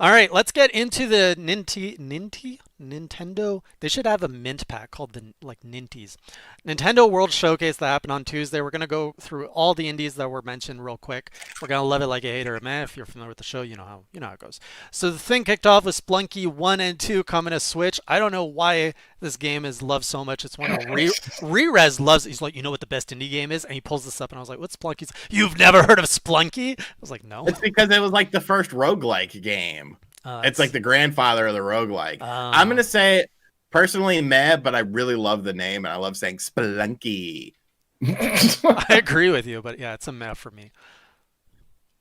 All right, let's get into the Nintendo. They should have a mint pack called the like Ninties. Nintendo World Showcase that happened on Tuesday. We're gonna go through all the indies that were mentioned real quick. We're gonna love it like a hater, man. If you're familiar with the show, you know how it goes. So the thing kicked off with Splunky 1 and 2 coming to Switch. I don't know why this game is loved so much. It's one of Rerez loves. He's like, you know what the best indie game is, and he pulls this up, and I was like, what's Splunky's? You've never heard of Splunky? I was like, no. It's because it was like the first roguelike game. It's like the grandfather of the roguelike. I'm going to say, personally, meh, but I really love the name, and I love saying Spelunky. I agree with you, but yeah, it's a meh for me.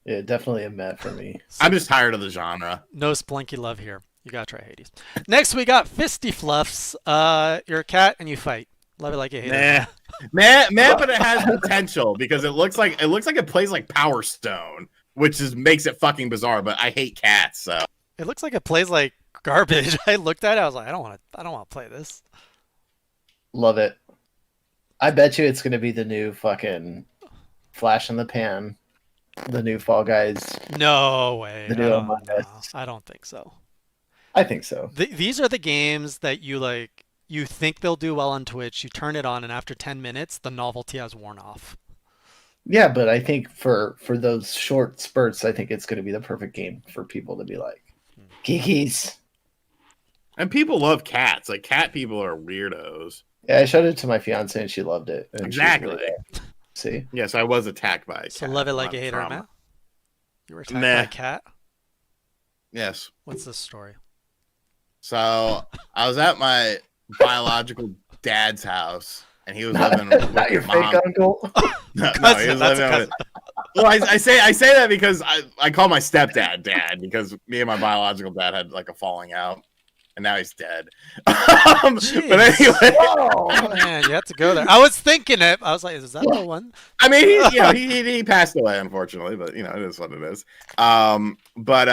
Yeah, definitely a meh for me. I'm just tired of the genre. No Splunky love here. You gotta try Hades. Next, we got Fisty Fluffs. You're a cat and you fight. Love it like you hate it. Meh, but it has potential because it looks like it plays like Power Stone, which makes it fucking bizarre. But I hate cats, so it looks like it plays like garbage. I looked at it. I was like, I don't want to play this. Love it. I bet you it's gonna be the new fucking Flash in the Pan, the new Fall Guys. No way. No, I don't think so. I think so. These are the games that you think they'll do well on Twitch. You turn it on, and after 10 minutes, the novelty has worn off. Yeah, but I think for those short spurts, I think it's going to be the perfect game for people to be like, Kikis. And people love cats. Like, cat people are weirdos. Yeah, I showed it to my fiance, and she loved it. And exactly. Really, see? Yes, I was attacked by a cat. So love it like a hater, Matt? You were attacked by a cat? Yes. What's the story? So I was at my biological dad's house, and he was living with not your mom. fake uncle. no, he was living with. Well, I say that because I call my stepdad dad because me and my biological dad had like a falling out, and now he's dead. But anyway, oh man, you have to go there. I was thinking it. I was like, is that the one? I mean, he passed away unfortunately, but it is what it is. But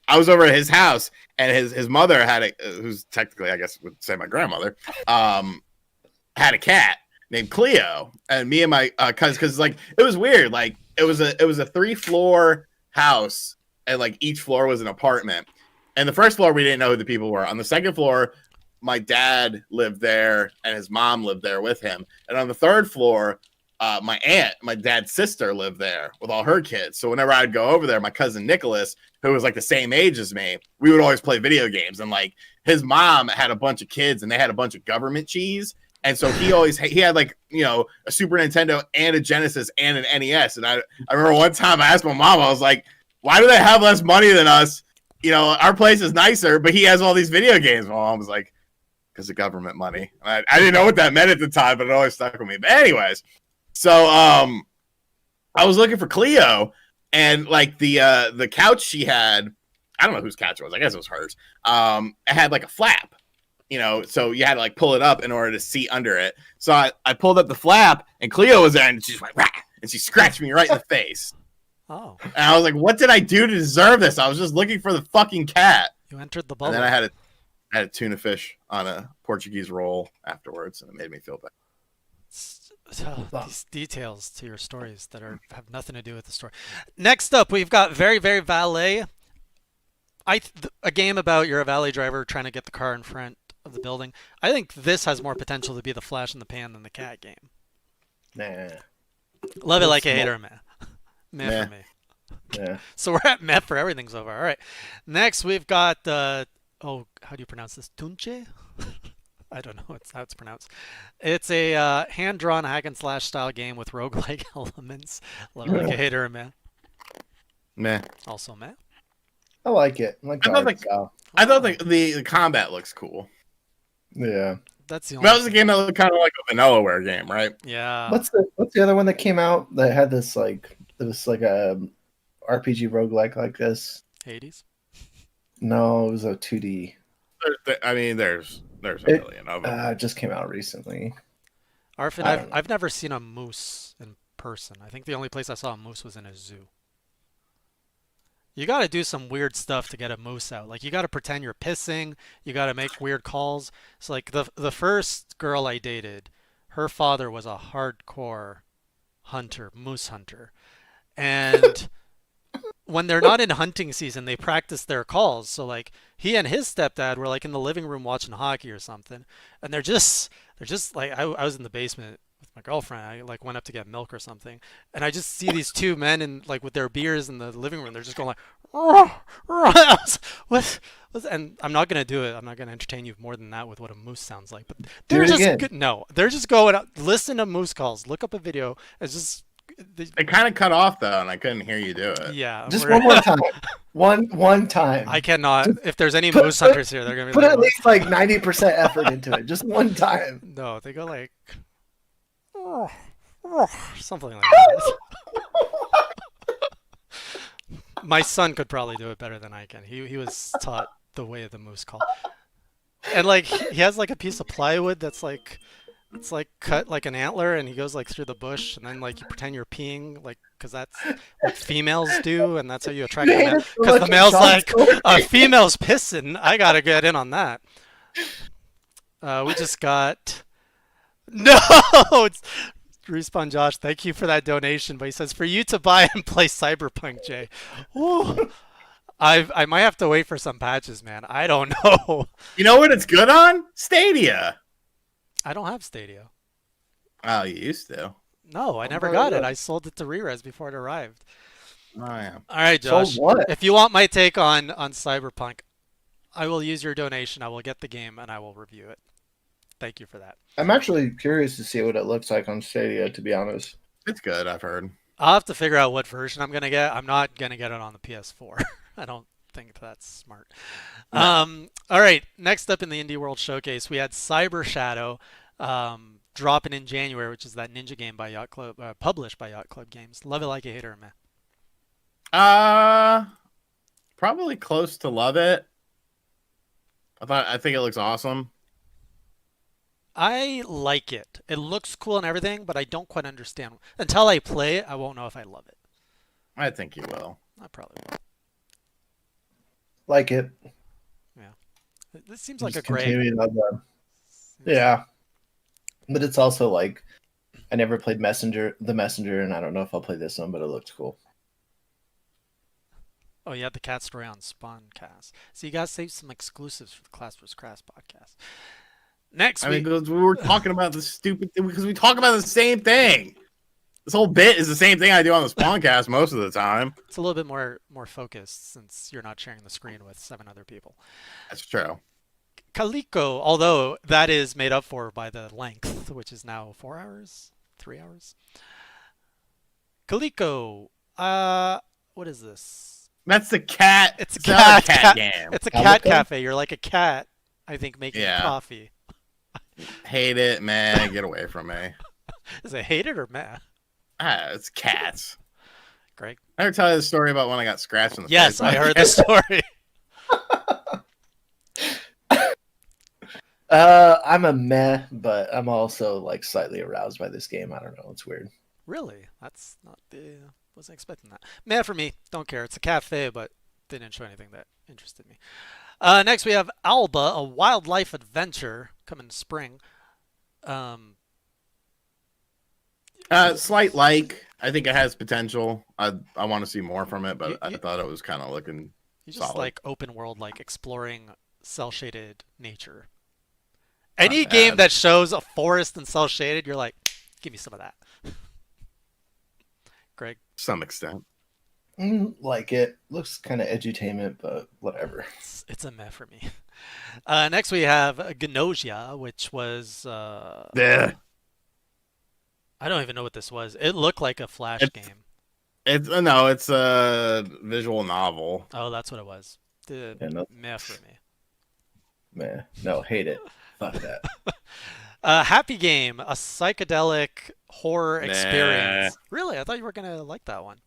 I was over at his house, and his mother had who's technically, I guess, would say my grandmother, had a cat named Cleo, and me and my cousins, because like it was weird, like it was a 3-floor house, and like each floor was an apartment. And the first floor we didn't know who the people were. On the second floor, my dad lived there, and his mom lived there with him. And on the third floor, my aunt, my dad's sister, lived there with all her kids. So whenever I'd go over there, my cousin Nicholas, who was like the same age as me, we would always play video games. And like his mom had a bunch of kids, and they had a bunch of government cheese. And so he had like, a Super Nintendo and a Genesis and an NES. And I remember one time I asked my mom, I was like, why do they have less money than us? Our place is nicer, but he has all these video games. My mom was like, because of government money. I didn't know what that meant at the time, but it always stuck with me. But anyways, so I was looking for Cleo, and like the couch she had, I don't know whose couch it was. I guess it was hers. It had like a flap, so you had to like pull it up in order to see under it. So I pulled up the flap, and Cleo was there, and she just went, rah, and she scratched me right in the face. Oh. And I was like, what did I do to deserve this? I was just looking for the fucking cat. You entered the bubble. And then I had a tuna fish on a Portuguese roll afterwards, and it made me feel bad. These details to your stories that have nothing to do with the story. Next up, we've got Very, Very Valet. A game about you're a valet driver trying to get the car in front of the building. I think this has more potential to be the flash in the pan than the cat game. Nah. Love it like a hater, man. Meh for me. Yeah. So we're at meh for everything so far. All right. Next, we've got, how do you pronounce this? Tunche? I don't know how it's pronounced. It's a hand-drawn hack-and-slash style game with roguelike elements. Love it like a hater, man. Meh. Also meh. I like it. I thought the combat looks cool. Yeah. That's the only That was a game that looked kind of like a Vanillaware game, right? Yeah. What's the other one that came out that had this like it was like a RPG roguelike like this? Hades? No, it was a 2D. There's a million of them. It just came out recently. Arfin, I've never seen a moose in person. I think the only place I saw a moose was in a zoo. You got to do some weird stuff to get a moose out. Like you got to pretend you're pissing. You got to make weird calls. It's like the first girl I dated, her father was a hardcore hunter, moose hunter, and when they're not in hunting season, they practice their calls. So like he and his stepdad were like in the living room watching hockey or something, and they're just like I was in the basement with my girlfriend. I like went up to get milk or something, and I just see these two men in like with their beers in the living room. They're just going like, "Rah, rah." what? And I'm not gonna do it. I'm not gonna entertain you more than that with what a moose sounds like. But Do they're it just again. no. They're just going out. Listen to moose calls. Look up a video. It's just. It kind of cut off though, and I couldn't hear you do it. Yeah, Just one more time. One time. I cannot. If there's any Put- moose hunters here, they're gonna be Put like, at "What?" least like 90% effort into it. Just one time. No, they go like something like that. My son could probably do it better than I can. He was taught the way of the moose call, and like he has like a piece of plywood that's like it's like cut like an antler, and he goes like through the bush, and then like you pretend you're peeing, like because that's what females do, and that's how you attract the You male. hated so Because the much male's Sean's like, story. a female's pissing. I gotta get in on that. We just got no. It's Respawn Josh. Thank you for that donation, but he says for you to buy and play Cyberpunk, Jay. Ooh, I might have to wait for some patches, man. I don't know. You know what it's good on? Stadia. I don't have Stadia. Oh, you used to. No, I never Oh, got it. yeah. I sold it to Rerez before it arrived. Oh yeah. All right, Sold Josh. what? If you want my take on Cyberpunk, I will use your donation. I will get the game and I will review it. Thank you for that. I'm actually curious to see what it looks like on Stadia, to be honest. It's good. I've heard. I'll have to figure out what version I'm gonna get. I'm not gonna get it on the PS4. I don't think that's smart. No. All right. Next up in the Indie World Showcase, we had Cyber Shadow dropping in January, which is that ninja game by Yacht Club, published by Yacht Club Games. Love it, like it, hate it, or meh. Probably close to love it. I think it looks awesome. I like it. It looks cool and everything, but I don't quite understand. Until I play it, I won't know if I love it. I think you will. I probably will. Like it. This seems like a Just great. continuing on yeah. But it's also like I never played the Messenger, and I don't know if I'll play this one, but it looked cool. Oh, you had the cat story on Spawncast. So you guys saved some exclusives for the Class vs. Crass podcast. Next I mean, week, because we were talking about the stupid thing because we talk about the same thing. This whole bit is the same thing I do on the Spawncast most of the time. it's a little bit more focused since you're not sharing the screen with 7 other people. That's true. Calico, although that is made up for by the length, which is now 4 hours, 3 hours. Calico, what is this? That's the cat. It's a not a cat game. It's a Calico? cat cafe. You're like a cat, I think, making Yeah. coffee. Hate it, man. Get away from me. Is it hated or meh? It's cats. Greg? I ever tell you the story about when I got scratched in the Yes, face? I heard the story. I'm a meh, but I'm also like slightly aroused by this game. I don't know. It's weird. Really? That's not the. Wasn't expecting that. Meh for me. Don't care. It's a cafe, but they didn't show anything that interested me. Next we have Alba, a wildlife adventure coming spring. Slight like. I think it has potential. I want to see more from it, but You- I thought it was kind of looking. You just Solid. like open world, like exploring cell shaded nature. Any Not game bad. that shows a forest and cell shaded, you're like, give me some of that. Greg, to some extent. Like it. Looks kind of edutainment, but whatever. it's a meh for me. Next we have Gnosia, which was Yeah. I don't even know what this was. It looked like a Flash It's- game. It's it's a visual novel. Oh, that's what it was. Yeah, no, Meh for me. meh. No, hate it. Fuck that. Happy Game, a psychedelic horror Nah. experience. Really? I thought you were gonna like that one.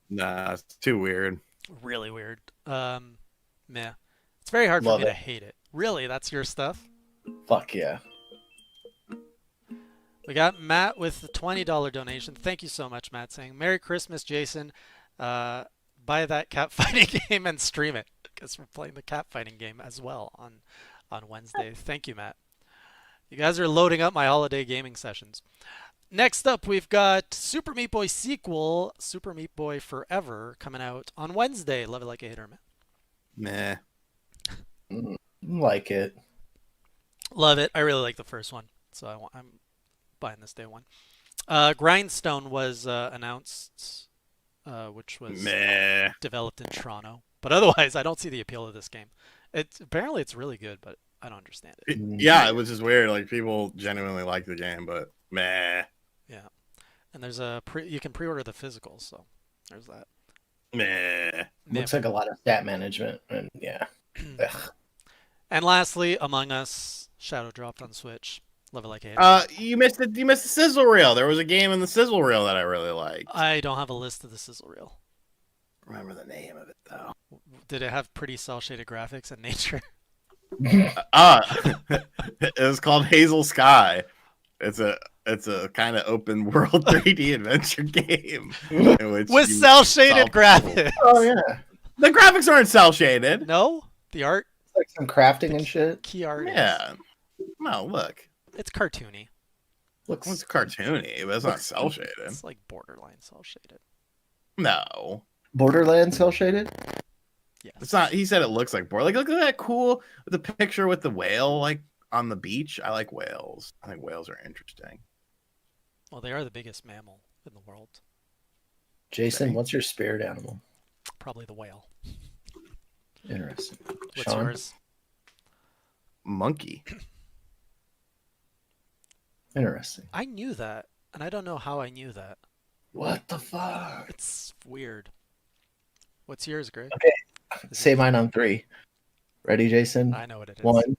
Nah, it's too weird. Really weird. Meh. It's very hard for Love me to it. hate it. Really? That's your stuff? Fuck yeah. We got Matt with the $20 donation. Thank you so much, Matt, saying Merry Christmas, Jason. Buy that cat fighting game and stream it because we're playing the cat fighting game as well on Wednesday. Thank you, Matt. You guys are loading up my holiday gaming sessions. Next up, we've got Super Meat Boy sequel, Super Meat Boy Forever, coming out on Wednesday. Love it like a hater, man. Meh. Like it. Love it. I really like the first one, so I'm buying this day one. Grindstone was announced, which was Meh. developed in Toronto. But otherwise, I don't see the appeal of this game. Apparently it's really good, but I don't understand it. Yeah, it was just weird. Like people genuinely like the game, but meh. Yeah, and there's you can pre-order the physical, so there's that. Meh. Looks like a lot of stat management, and yeah. Ugh. And lastly, Among Us Shadow dropped on Switch. Love it like a hater. You missed it. You missed the sizzle reel. There was a game in the sizzle reel that I really liked. I don't have a list of the sizzle reel. Remember the name of it though. Did it have pretty cel shaded graphics and nature? It was called Hazel Sky. It's a kind of open world 3D adventure game in which With you cel shaded solve graphics. Oh yeah, The graphics aren't cel shaded. No, the art, it's like some crafting and shit. key art. Yeah. No, look. It's cartoony. Looks It's cartoony, but it's not cel shaded. It's like borderline cel shaded. No. Borderlands cel shaded. Yes. It's not. He said it looks like board. Like, look at that cool the picture with the whale like on the beach. I like whales. I think whales are interesting. Well, they are the biggest mammal in the world. Jason, Okay. what's your spirit animal? Probably the whale. Interesting. What's Sean? yours? Monkey. Interesting. I knew that, and I don't know how I knew that. What the fuck? It's weird. What's yours, Greg? Okay. Is Say it- mine on 3. Ready, Jason? I know what it is. 1,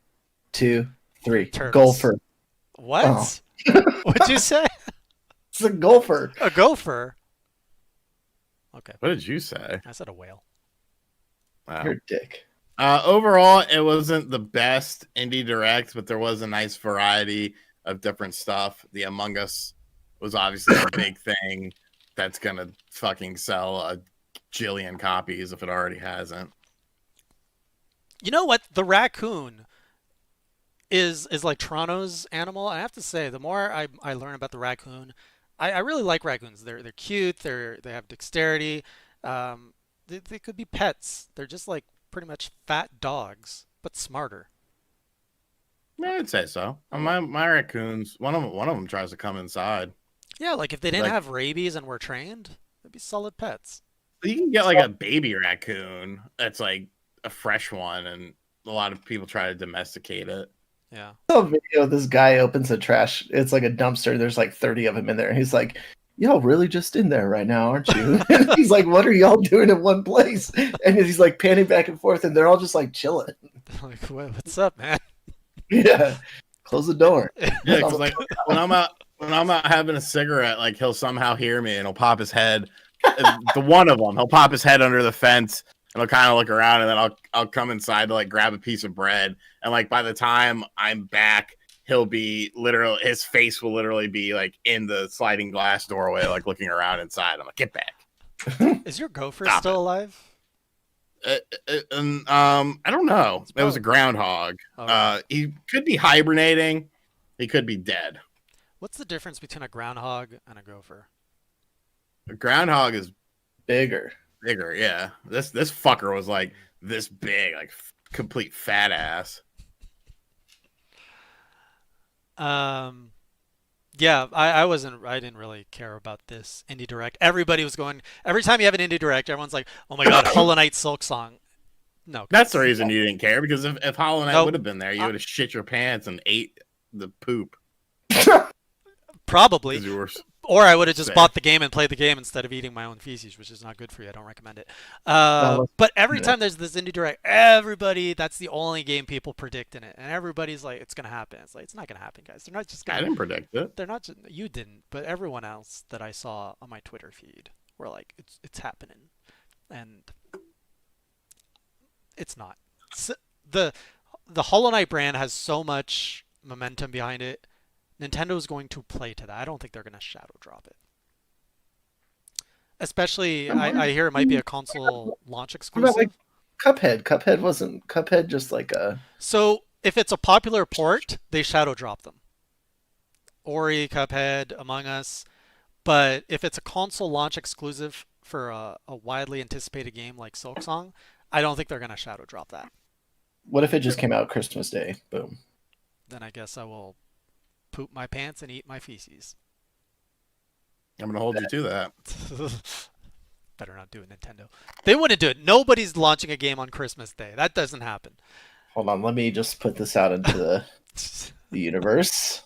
2, 3. Turtles. Golfer. What? Oh. What'd you say? It's a golfer. A gopher. Okay, What did you say? I said a whale. Wow. You're a dick. Overall, it wasn't the best indie direct, but there was a nice variety of different stuff. The Among Us was obviously a big thing that's gonna fucking sell a jillion copies if it already hasn't. You know what? The raccoon is like Toronto's animal. I have to say, the more I learn about the raccoon, I really like raccoons. They're cute. They have dexterity. They could be pets. They're just like pretty much fat dogs, but smarter. Yeah, I'd say so. My raccoons, one of them tries to come inside. Yeah, like if they didn't Like- have rabies and were trained, they'd be solid pets. You can get like a baby raccoon that's like a fresh one, and a lot of people try to domesticate it. Yeah. I saw a video. This guy opens a trash. It's like a dumpster. There's like 30 of them in there. And he's like, "Y'all really just in there right now, aren't you?" And he's like, "What are y'all doing in one place?" And he's like panning back and forth, and they're all just like chilling. Like, what's up, man? Yeah. Close the door. Yeah, because like when I'm out having a cigarette, like he'll somehow hear me and he'll pop his head. The one of them, he'll pop his head under the fence and he'll kind of look around, and then I'll come inside to like grab a piece of bread, and like by the time I'm back, he'll be literally his face will literally be like in the sliding glass doorway, like looking around inside. I'm like, get back. Is your gopher Stop still alive? I don't know. It's It was a probably- groundhog. Oh, He could be hibernating. He could be dead. what's the difference between a groundhog and a gopher? A groundhog is Bigger. bigger, yeah. This fucker was like this big, like complete fat ass. Yeah, I didn't really care about this indie direct. Everybody was going, every time you have an indie direct, everyone's like, oh my god, Hollow Knight Silk Song. No. That's the reason you didn't care, because if Hollow Knight Nope. would have been there, you would have shit your pants and ate the poop. Probably. 'Cause you were Or I would have just Fair. bought the game and played the game instead of eating my own feces, which is not good for you. I don't recommend it. But every yeah. time there's this indie direct, everybody, that's the only game people predict in it. And everybody's like, it's going to happen. It's like, it's not going to happen, guys. They're not just I going to. didn't predict it. They're not just, you didn't, but everyone else that I saw on my Twitter feed were like, it's happening. And it's not. The Hollow Knight brand has so much momentum behind it. Nintendo is going to play to that. I don't think they're going to shadow drop it. Especially, I hear it might be a console launch What about exclusive. like Cuphead? Wasn't Cuphead just like a So if it's a popular port, they shadow drop them. Ori, Cuphead, Among Us. But if it's a console launch exclusive for a widely anticipated game like Silksong, I don't think they're gonna shadow drop that. What if it just came out Christmas Day? Boom. Then I guess I will poop my pants and eat my feces. I'm gonna hold you to that. Better not do it, Nintendo. They wouldn't do it. Nobody's launching a game on Christmas Day. That doesn't happen. Hold on, let me just put this out into the universe.